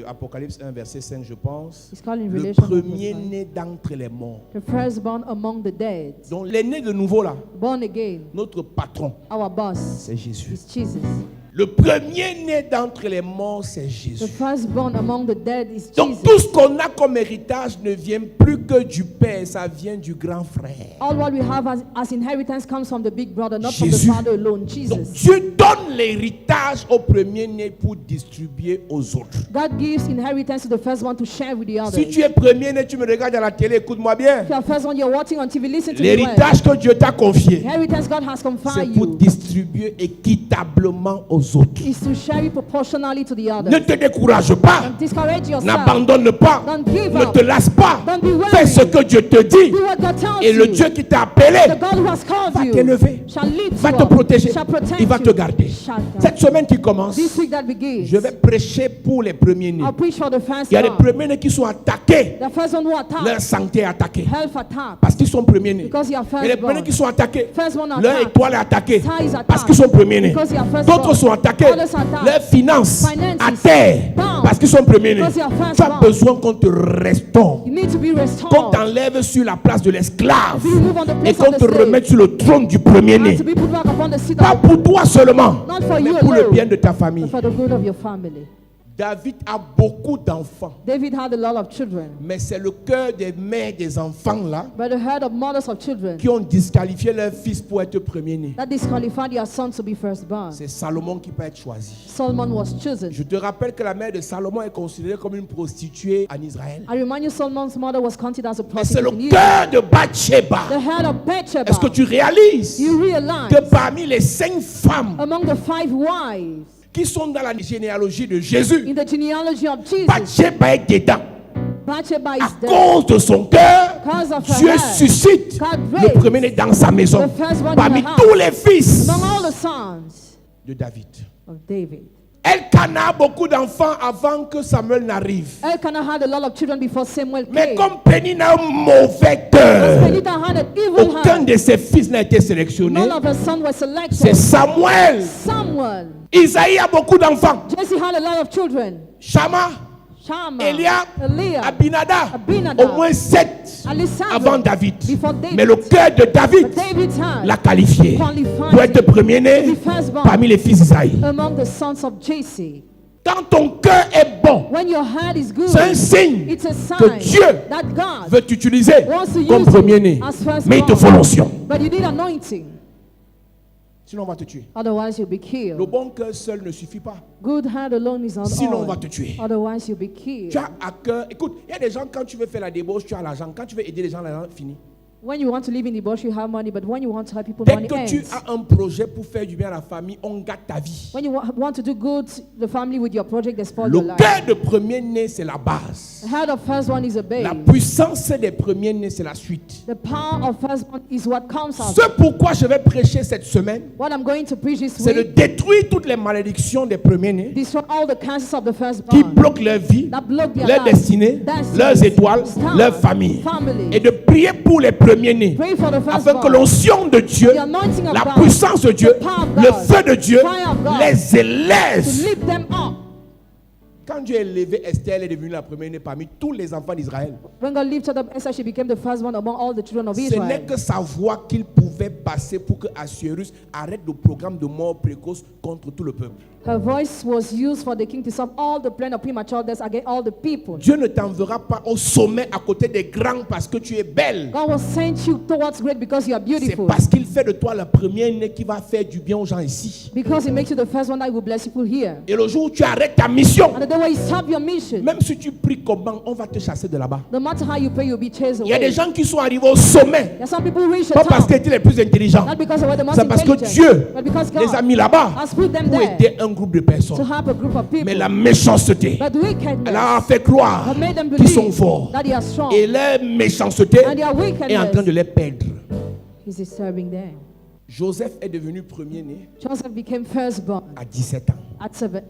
Apocalypse 1, verset 5, je pense, It's called in le Revelation 1, premier-né d'entre les morts. the firstborn among the dead. Donc, l'aîné de nouveau là, Born again. notre patron, Our boss c'est Jésus. is Jesus. Le premier-né d'entre les morts, c'est The Jésus. firstborn among the dead is Donc Jesus. tout ce qu'on a comme héritage ne vient plus que du Père, ça vient du grand frère. All what we have as inheritance comes from the big brother, not from the Jésus. father alone, Donc Jesus. Dieu donne l'héritage au premier-né pour distribuer aux autres. God gives inheritance to the first one to share with the others. Si tu es premier-né, tu me regardes à la télé, écoute-moi bien. If you are first one, you're watching on TV, listen to me well. L'héritage que Dieu t'a confié, Inheritance God has c'est conferred pour you distribuer équitablement aux autres. is to share it proportionally to the Ne others. te décourage pas. Don't discourage yourself. N'abandonne pas. Don't give Ne up. te lasse pas. Don't be weary. Fais ce que Dieu te dit. Do what God tells Et le you. Dieu qui t'a appelé The God who has called va you t'élever, shall lead va you te up, protéger. shall protect Il va you, te garder. shall guide Cette semaine qui commence, This week that begins, je vais prêcher pour les premiers-nés. I'll preach for the first Il y a des one. premiers-nés qui sont attaqués. The first one who attacked, Leur santé est attaquée. health attack. Parce qu'ils sont premiers-nés. Because you are Et les firstborn. premiers qui sont attaqués, First one leur attacked. étoile est attaquée. Star is attacked. Parce qu'ils sont premiers-nés. Because you are firstborn. D'autres sont attaqués. Others attacked. Leurs finances Finances à terre. down. Parce qu'ils sont premiers-nés. Because you are Tu as firstborn. besoin qu'on te restaure. You need to be Qu'on restored. t'enlève sur la place de l'esclave. Be removed on the Et place qu'on of te the slave. remette sur le trône du premier-né. And to be put back upon the seat Pas of, pour toi seulement, not for mais you pour le alone, bien de ta famille. but for the good of your family. David a beaucoup d'enfants, David had a lot of children, mais c'est le cœur des mères des enfants là but the head of mothers of children qui ont disqualifié leur fils pour être premier-né. that disqualified their sons to be firstborn. C'est Salomon qui peut être choisi. Solomon was chosen. Je te rappelle que la mère de Salomon est considérée comme une prostituée en Israël. I remind you, Solomon's mother was considered as a Mais c'est le prostitute in Israel. cœur de Bathsheba. The head of Bathsheba. Est-ce que tu réalises You realize que parmi les 5 femmes among the 5 wives qui sont dans la généalogie de Jésus, in the genealogy of Jesus, Bathsheba est dedans. Bathsheba À is there. cause de son cœur, Because of her Dieu head, suscite God le raised premier-né dans sa maison. the first one in Parmi her house. tous les fils Among all the sons de David. of David. Elkanah a beaucoup d'enfants avant que Samuel n'arrive. Elkanah had a lot of children before Samuel Mais came. comme Pénina a un mauvais cœur, Peninnah had an evil aucun heart. de ses fils n'a été sélectionné. None of her sons were selected. C'est Samuel. Samuel. Isaïe a beaucoup d'enfants. Jesse had a lot of children. Shammah, Shammah, Eliab, Eliab, Abinadab. Abinadab. Au moins 7 at least 7 avant David. before David. Mais le cœur de David But David's heart l'a qualifié qualified pour être premier-né to be firstborn parmi les fils d'Isaïe. among the sons of Jesse. Quand ton cœur est bon, When your heart is good, c'est un signe it's a sign que Dieu that God veut t'utiliser wants to comme use premier-né. you as firstborn. Mais il te faut l'onction. But you need anointing. Sinon, on va te tuer. Otherwise, you'll be Le killed. bon cœur seul ne suffit pas. Good heart alone is not Sinon, on all. va te tuer. Otherwise, you'll be killed. Tu as à cœur. Écoute, il y a des gens, quand tu veux faire la débauche, tu as l'argent. Quand tu veux aider les gens, l'argent fini. When you want to live in the bush, you have money. But when you want to help people, Dès money que tu ends. as un projet pour faire du bien à la famille, on gâte ta vie. When you want to do good to the family with your project, they spoil Le your life. cœur de premier-né, c'est la base. The head of first one is a La babe. puissance des premiers-nés, c'est la suite. The power of first one is what comes out. Ce pourquoi je vais prêcher cette semaine, What I'm going to preach this c'est de week, détruire toutes les malédictions des premiers-nés destroy all the curses of the qui firstborn bloquent leur vie, that block their leur lives, destinée, destinies, leurs étoiles, stars, leur famille. family. Et de prier pour les premiers-nés, Pray for the afin que firstborn. l'onction de Dieu, The anointing of la God, puissance de Dieu, the power of le God, feu de Dieu fire of God, les élève. to lift them up. Quand Dieu a élevé Esther, elle est devenue la première-née parmi tous les enfants d'Israël. When God lifted up Esther, she became the first one among all the children of Ce n'est Israel. que sa voix qu'il pouvait passer pour que Assuérus arrête le programme de mort précoce contre tout le peuple. Her voice was used for the king to stop all the plan of premature deaths against all the people. Dieu ne t'enverra pas au sommet à côté des grands parce que tu es belle. God will send you towards great because you are C'est beautiful. parce qu'il fait de toi la première-née qui va faire du bien aux gens ici. Because He makes you the first one that will bless people here. Et le jour où tu arrêtes ta mission, And the day where you stop your mission, même si tu pries comment, on va te chasser de là-bas. no matter how you pray, you'll be chased Il y a away. des gens qui sont arrivés au sommet, There are some people who reach the pas parce qu'ils top, étaient les plus intelligents, not because they were the most c'est parce que intelligent, Dieu but because les a God mis là-bas has put them pour there aider un groupe de to personnes. help a group of people. Mais la méchanceté, But elle wickedness a fait croire have made them qu'ils sont believe forts. that they are strong. Et leur méchanceté And their est en train wickedness de les perdre. is disturbing them. Joseph est devenu premier-né Joseph became firstborn à 17 ans. at 17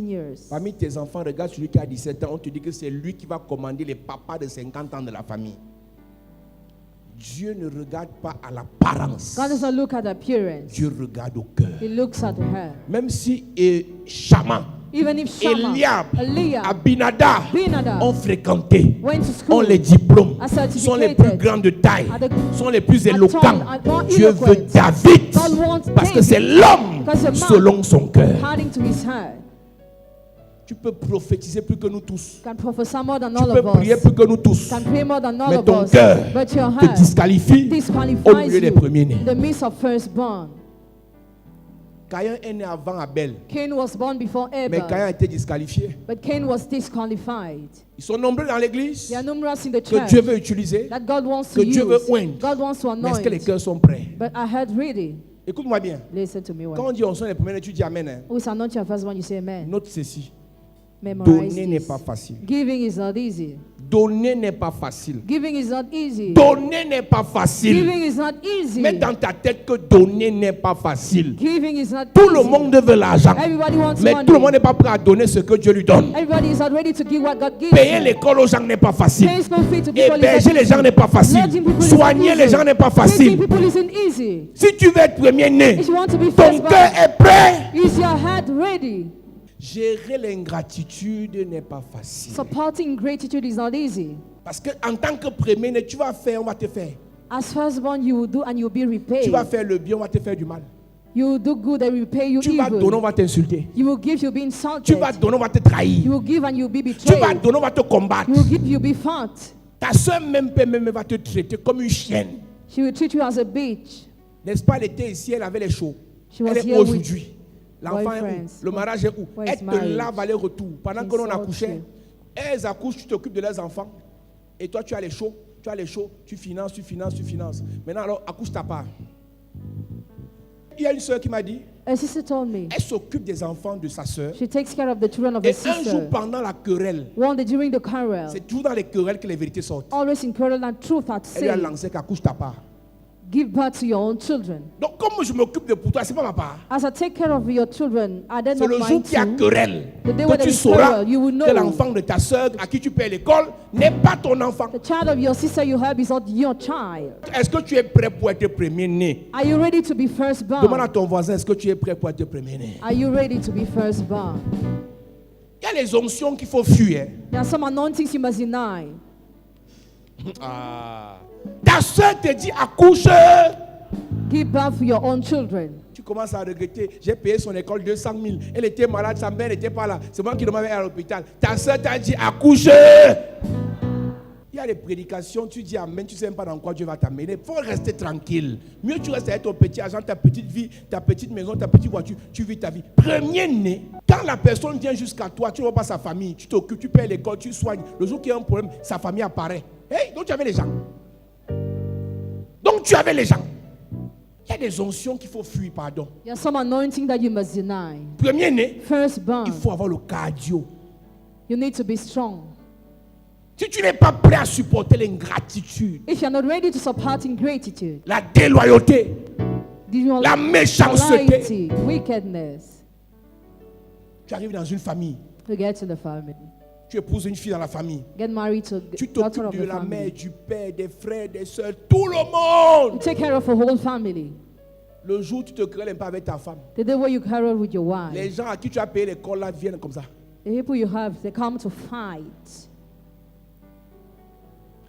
years. Parmi tes enfants, regarde celui qui a 17 ans, on te dit que c'est lui qui va commander les papas de 50 ans de la famille. Dieu ne regarde pas à l'apparence. God does not look at appearance. Dieu regarde au cœur. He looks at her. Même si Shammah Even if Shammah, Eliab, Eliab, Abinadab Abinadab ont fréquenté, went to ont school, les diplômes, are sont les certificated, plus grands de taille, are the- sont les plus are éloquents. tall, are more Dieu veut eloquent. David God wants parce que David, c'est l'homme because a man selon son cœur. according to his heart. Tu peux prophétiser plus que nous tous. Can prophesy more than Tu all peux of prier us. plus que nous tous. Can pray more than all Mais of ton us. cœur But your te heart disqualifie au disqualifies milieu des you premiers-nés. in the midst of firstborn. Caïn est né avant Abel, Cain was born before mais Abel, Caïn a été disqualifié. but Cain was disqualified. Ils sont nombreux dans l'église They are numerous in the que church Dieu veut utiliser, that God wants que to Dieu veut use. oindre. God wants to mais est-ce que les anoint. cœurs sont prêts? But I heard ready. Écoute-moi bien. Listen to me Quand on well. dit on sont les premiers-nés, tu dis Amen. Hein? Who is anoint your firstborn? You say amen. Note ceci. Memorize Donner n'est this. pas facile. Giving is not easy. Donner n'est pas facile. Giving is not easy. Donner n'est pas facile. Giving is not easy. Mets dans ta tête que donner n'est pas facile. Giving is not Tout le easy. monde veut l'argent. Everybody wants Mais money. tout le monde n'est pas prêt à donner ce que Dieu lui donne. Everybody is not ready to give what God gives. Payer them. l'école aux gens n'est pas facile. Paying school fee to people is Héberger not les gens easy. n'est pas facile. Lodging people isn't Soigner easy. les gens n'est pas Treating facile. people isn't easy. Si tu veux être premier-né, If you want to be ton firstborn, cœur est prêt. is your heart ready? Gérer l'ingratitude n'est pas facile. Supporting gratitude is not easy. Parce que en tant que premier-né, tu vas faire, on va te faire. As firstborn, you will do and you will be Tu vas repaid. faire le bien, on va te faire du mal. You will do good and repay you Tu vas donner, on evil. va t'insulter. You will give, you'll be Tu insulted. vas donner, on va te You trahir. will give and you'll be Tu vas betrayed. donner, on va te combattre. You will give, you'll be fought. Ta soeur même va te traiter comme une chienne. She will treat you as a bitch. N'est-ce pas, elle était ici, elle avait les chauds. She was Elle est here with aujourd'hui. L'enfant est où? boyfriends. Le mariage est où? Where Elle is te marriage? lave aller-retour. Pendant She que l'on insults accouchait, you. elles accouchent, tu t'occupes de leurs enfants. Et toi, tu as les chauds. Tu as les chauds, tu finances. Maintenant, alors, accouche ta part. Il y a une soeur qui m'a dit, A sister told me elle s'occupe des enfants de sa soeur. she takes care of the children of Et her un jour, sister. pendant la querelle, One day during the quarrel, c'est toujours dans les querelles que les vérités sortent. always in quarrel and truth at Elle lui a say, lancé qu'accouche ta part. give birth to your own children. Donc, comme je m'occupe de pour toi, c'est pas ma part. As I take care of your children, are they C'est not le jour mine qu'il y a too? querelle The day que when tu there is sauras quarrel, you will know que l'enfant de ta soeur à qui tu payes l'école n'est pas ton enfant. The child of your sister you have is not your child. Est-ce que tu es prêt pour être premier-né? Are you ready to be Demande à firstborn? ton voisin, est-ce que tu es prêt pour être premier-né? Are you ready to be firstborn? Il y a les onctions qu'il faut fuir. There are some anointings you must deny. Ta soeur te dit accouche. Give birth to your own children. Tu commences à regretter. J'ai payé son école 200 000. Elle était malade, sa mère n'était pas là. C'est moi qui devais aller à l'hôpital. Ta soeur t'a dit accouche. Il y a des prédications, tu dis amen, tu ne sais même pas dans quoi Dieu va t'amener. Il faut rester tranquille. Mieux tu restes avec ton petit argent, ta petite vie, ta petite maison, ta petite voiture, tu vis ta vie. Premier-né, quand la personne vient jusqu'à toi, tu ne vois pas sa famille, tu t'occupes, tu payes l'école, tu soignes. Le jour qu'il y a un problème, sa famille apparaît. Hey, donc tu avais les gens. Donc tu avais les gens. Il y a des onctions qu'il faut fuir, pardon. There are some anointing that you must deny. Premier-né, Firstborn, il faut avoir le cardio. you need to be strong. Si tu n'es pas prêt à supporter l'ingratitude, If you're not ready to support ingratitude, la déloyauté, la méchanceté, immorality, wickedness, tu arrives dans une famille, to get to the family. tu épouses une fille dans la famille, Get married to tu a daughter t'occupes of de the la mère, family. du père, des frères, des soeurs, tout le You monde. take care of a whole family. Le jour où tu te querelles pas avec ta femme, The day where you quarrel with your wife, les gens à qui tu as payé l'école là viennent comme ça. the people you have, they come to fight.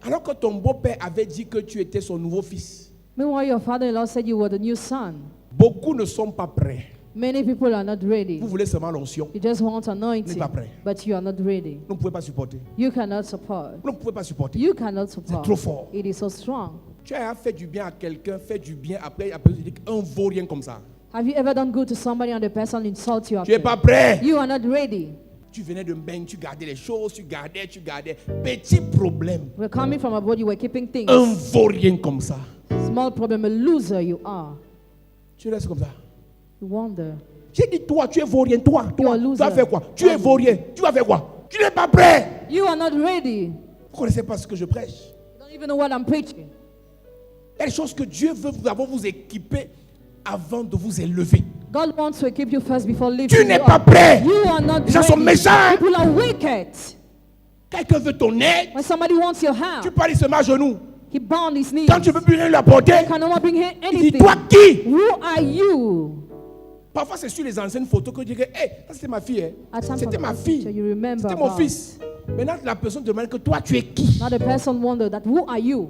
Alors que ton beau-père avait dit que tu étais son nouveau fils, Meanwhile, your father-in-law said you were the new son. beaucoup ne sont pas prêts. Many people are not ready. Vous voulez seulement l'onction. You just want anointing, N'est pas prêt. but you are not ready. Vous ne pouvez pas supporter. You cannot support. Vous ne pouvez pas supporter. You cannot support. trop fort. It is so strong. Tu as fait du bien à quelqu'un, fait du bien, après tu dis qu'un vaut rien comme ça. Have you ever done good to somebody and the person insults you Tu n'es after? pas prêt. You are not ready. Tu venais de bain, tu gardais les choses, tu gardais. Petit problème. We're coming from abroad, you were keeping things. Un vaut rien comme ça. Small problem, a loser you are. Tu restes comme ça. You wonder. J'ai dit toi, tu es vaurien, toi. You are Tu loser. vas faire quoi? Tu es vaurien. Tu vas faire quoi? Tu n'es pas prêt. You are not ready. Vous ne connaissez pas ce que je prêche. You don't even know what I'm preaching. Il y a des choses que Dieu veut vous équiper avant de vous élever. God wants to equip you first before leaving Tu you n'es pas up. prêt. You are not Les gens sont ready. méchants. People are wicked. Quelqu'un veut ton aide. When somebody wants your Tu help, parles, il se met à genoux. he bound his knees. Quand tu ne peux plus rien lui apporter, You can no more bring him il dit anything. toi qui? Who are you? Parfois, c'est sur les anciennes photos que je dis que hey, ça c'était ma fille. At some C'était point ma of the picture, fille. you remember C'était mon about. fils. Maintenant, la personne demande que toi, tu es qui? Now the person wonder that who are you?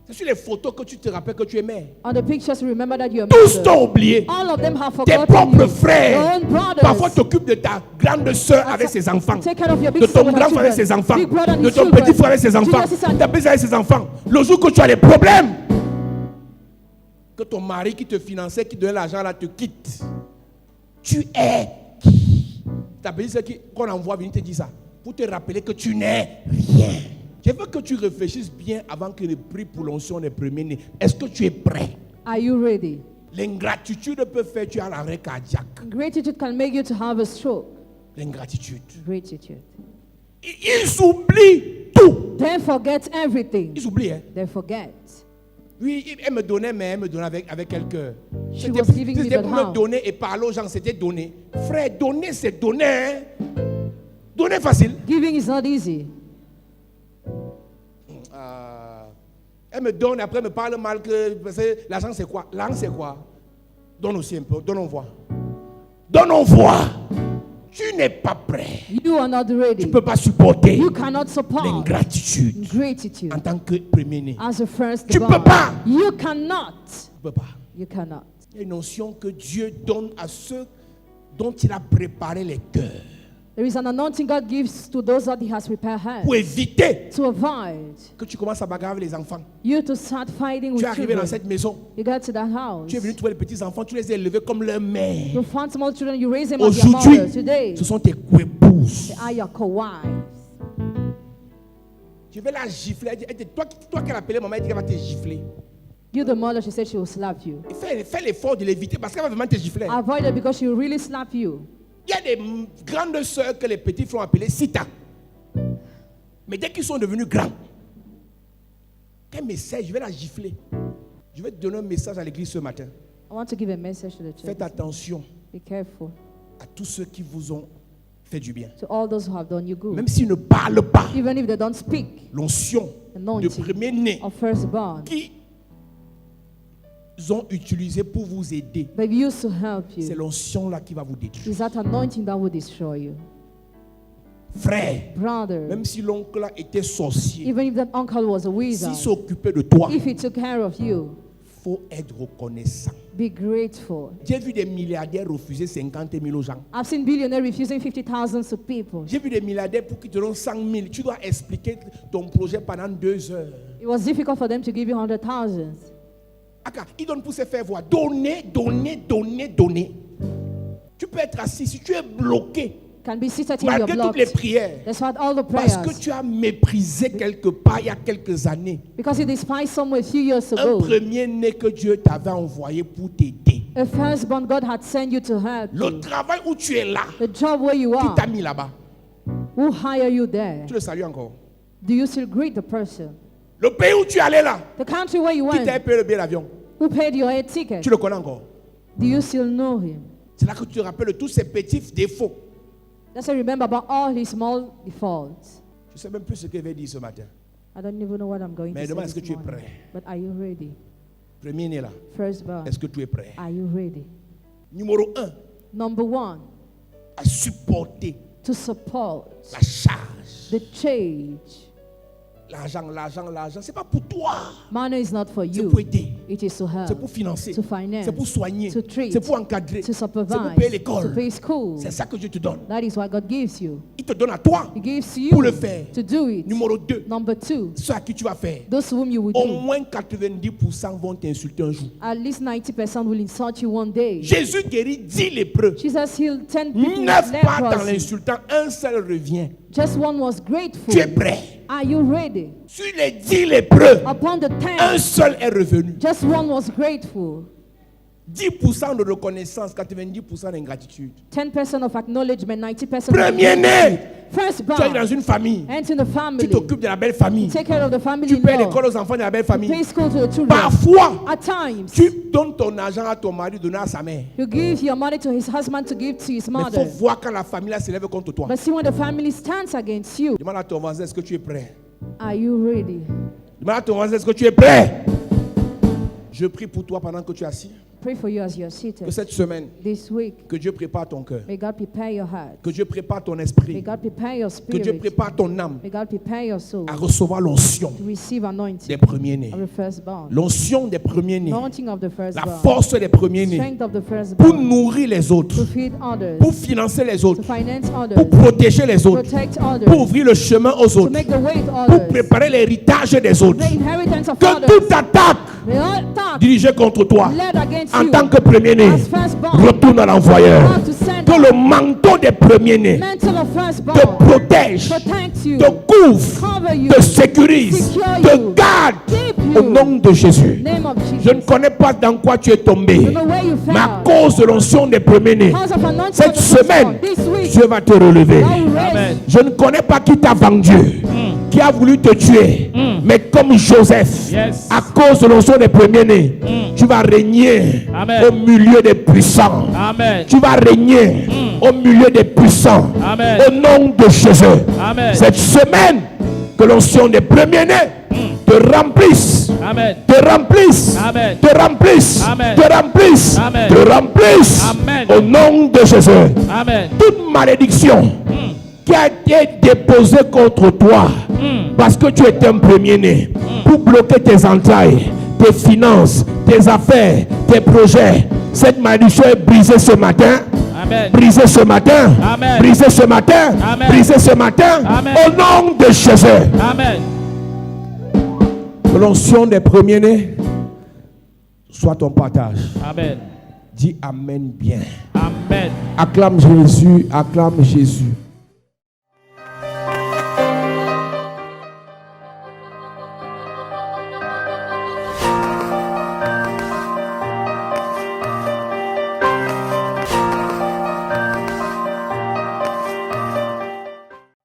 C'est sur les photos que tu te rappelles que tu es mère. On the pictures, you remember that you're Tous mother. t'ont oublié. All of them have Tes forgotten propres you. frères. Your own brothers. Parfois, t'occupes de ta grande soeur avec ses enfants. Take care of your big De ton sister with her grand frère avec children. ses enfants. Big brother and De his ton children. petit frère avec ses enfants. Junior sister and- Ta petite avec ses enfants. Le jour que tu as des problèmes, que ton mari qui te finançait, qui donnait l'argent là, te quitte. Tu es qui? Ta petite soeur qu'on envoie venir te dire ça. Pour te rappeler que tu n'es rien. Je veux que tu réfléchisses bien avant que le prix pour l'onction des premiers-nés. Est-ce que tu es prêt? Are you ready? L'ingratitude peut faire tu as l'arrêt cardiaque. Gratitude can make you to have a stroke. L'ingratitude. Gratitude. Ils oublient tout. They forget everything. Ils oublient. Hein? They forget. Oui, elle me donnait, mais elle me donnait avec quelques. She was giving me C'était but pour how? me donner et parler aux gens, c'était donner. Frère, donner, c'est donner. Hein? Donner facile. Giving is not easy. Elle me donne, après elle me parle mal que parce que l'argent c'est quoi? L'argent c'est quoi? Donne aussi un peu, donne on voit. Donne on voit. Tu n'es pas prêt. You are not ready. Tu ne peux pas supporter You cannot support l'ingratitude gratitude en tant que premier-né. as a first Tu born. peux pas. You cannot. Tu ne peux pas. You cannot. Il y a une notion que Dieu donne à ceux dont il a préparé les cœurs There is an anointing God gives to those that He has prepared pour hands éviter to avoid que tu commences à bagarrer avec les enfants. you to start fighting Tu with es arrivé dans children. cette maison, You got to that house. tu es venu trouver les petits enfants, tu les as élevés comme leur mère. You found small children, you raise them as your Aujourd'hui, mother. Today, ce sont tes coépouses. they are your co-wives. Je vais la gifler. Elle dit, toi qui as appelé maman, elle dit qu'elle va te gifler. You, the mother, she said she will slap you. Et fais l'effort de l'éviter parce qu'elle va vraiment te gifler. Avoid it because she will really slap you. Il y a des grandes sœurs que les petits font appeler Sita. Mais dès qu'ils sont devenus grands, quel message? Je vais la gifler. Je vais te donner un message à l'église ce matin. I want to give a message to the church. Faites attention Be careful. à tous ceux qui vous ont fait du bien. To all those who have done you good. Même s'ils ne parlent pas, Even if they don't speak, l'onction de anointing premier-né of firstborn, qui ont utilisé pour vous aider, they've used to help c'est you. l'onction là qui va vous détruire. Is that anointing that will destroy you? Frère, Brother, même si l'oncle là était sorcier, even if that uncle was a s'il wizard, s'occupait de toi, if he took care of you, il faut être reconnaissant. be grateful. J'ai vu des milliardaires refuser 50 000 aux gens. I've seen billionaires refusing 50,000 to people. J'ai vu des milliardaires pour qu'ils te donnent 100 000. Tu dois expliquer ton projet pendant 2 heures. It was difficult for them to give you 100,000. Aka, ils donnent pour se faire voir. Donner, donner, donner, donner. Tu peux être assis. Si tu es bloqué, Can be seated here, you're malgré toutes les blocked. prières, That's why all the parce prayers. que tu as méprisé quelque part il y a quelques années, Because you despised someone a few years un ago. premier-né que Dieu t'avait envoyé pour t'aider. A firstborn God had sent you to help Le you. travail où tu es là, The job where you qui are, t'a mis là-bas, who hire you there? tu le salues encore. Do you still greet the person? Le pays où tu es allé là, The country where you qui t'a went, payé le billet d'avion, who paid your air ticket? tu le connais encore. Do you still know him? C'est là que tu te rappelles de tous ces petits défauts. Let's remember about all his small defaults. Je ne sais même plus ce que je vais dire ce matin. I don't even know what I'm going Mais to say demain, est-ce que this tu es morning. prêt? But are you ready? Premier-né là, Firstborn, est-ce que tu es prêt? are you ready? Numéro 1, Number one, à supporter to support la charge. the change. L'argent, c'est pas pour toi. Money is not for C'est you. pour aider. It is to help, C'est pour financer. to finance, C'est pour soigner. to treat, C'est pour encadrer. to C'est pour supervise, payer to l'école. pay school. C'est ça que Dieu te donne. That is what God gives you. Il te donne à toi He gives pour you le faire. to do it. Numéro 2, Number two, ceux à qui tu vas faire. those whom you will Au do. moins 90% vont t'insulter un jour. At least 90% will insult you one day. Jésus guérit 10 lépreux. Jesus healed 10 people 9 with partent en leprosy. l'insultant, un seul revient. Just one was grateful. Tu es prêt? Are you ready? Sur les 10 lépreux, Upon the un 10, seul est revenu. just one was grateful. 10% de reconnaissance, 90% d'ingratitude. 10% of acknowledgement, 90% Premier-né, Firstborn. tu es dans une famille. Enter in the Tu family. t'occupes de la belle famille. Take care of the family. Tu payes law. l'école aux enfants de la belle famille. Pay school to the children. Parfois, At times, tu donnes ton argent à ton mari, donner à sa mère. you give your money to his husband to give to his Mais il faut mother. voir quand la famille là s'élève contre toi. But see, when the family stands against you, Demande à ton voisin, est-ce que tu es prêt? are you ready? Demande à ton voisin, est-ce que tu es prêt? Je prie pour toi pendant que tu es assis. pray for you as you are Que seated. cette semaine, This week, que Dieu prépare ton cœur. may God prepare your heart. Que Dieu prépare ton May esprit. God prepare your Que Dieu spirit. prépare ton âme May God prepare your soul à recevoir l'onction to receive anointing des premiers-nés. of the firstborn. L'onction des premiers-nés. Anointing of the La firstborn. force des premiers-nés. Strength of the Pour firstborn. nourrir les autres. To feed others. Pour financer les To autres. finance Pour others. protéger les autres. Protect others. Pour ouvrir le chemin aux To autres. make the way to Pour others. préparer l'héritage des autres. The inheritance of Que others. toute attaque May all attack dirigée contre toi led against en you tant que premier-né as firstborn. retourne à l'envoyeur. God to send Que le manteau des premiers-nés mantle of te firstborn protège, protect you, te couvre, cover you, te sécurise, secure te you, garde keep au you. nom de Jésus. Name of Jesus. Je ne connais pas dans quoi tu es tombé, You know where you mais à fell. cause de l'onction des premiers-nés, Because of anointing cette of the semaine, firstborn. This week, Dieu va te relever. God will raise Amen. Je ne connais pas qui t'a vendu, qui a voulu te tuer, mais comme Joseph, Yes. à cause de l'onction des premiers-nés, tu vas régner Amen. au milieu des puissants. Amen. Tu vas régner au milieu des puissants. Amen. Au nom de Jésus. Amen. Cette semaine, que l'onction des premiers-nés te remplisse. Amen. Te remplisse. Amen. Te remplisse. Amen. Te remplisse. Amen. Te remplisse. Amen. Au nom de Jésus. Amen. Toute malédiction qui a été déposée contre toi parce que tu es un premier-né pour bloquer tes entrailles, tes finances, tes affaires, tes projets, cette malédiction est brisée ce matin. Amen. Brisée ce matin. Amen. Brisée ce matin. Amen. Brisée ce matin. Amen. Au nom de Jésus. Amen. Que l'onction des premiers-nés soit ton partage. Amen. Dis Amen bien. Amen. Acclame Jésus. Acclame Jésus.